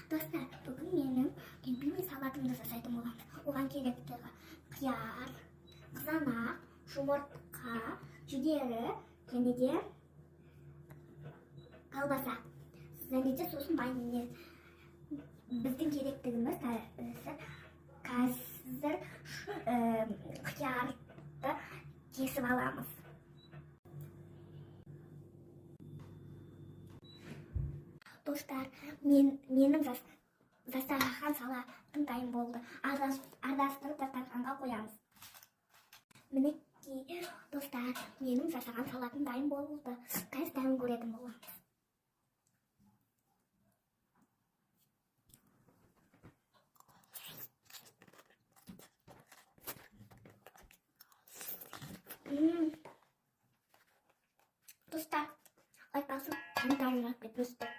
Достар, бүгін менің любимый салатымды жасайтын боламыз. Оған керектігі қияр, қызанақ, жұмыртқа, жүгері және де колбаса. Және де сосын майонез. Біздің керектігіміз қазір қиярды кесіп аламыз. Достар, менің жасаған салатым дайын болды. Араластырып дастарханға қоямыз. Мінекей, достар, менің жасаған салатым дайын болды. Қазір дәмін көретін боламыз. Достар, лайк басып, комментарий жазып кетіңіздер.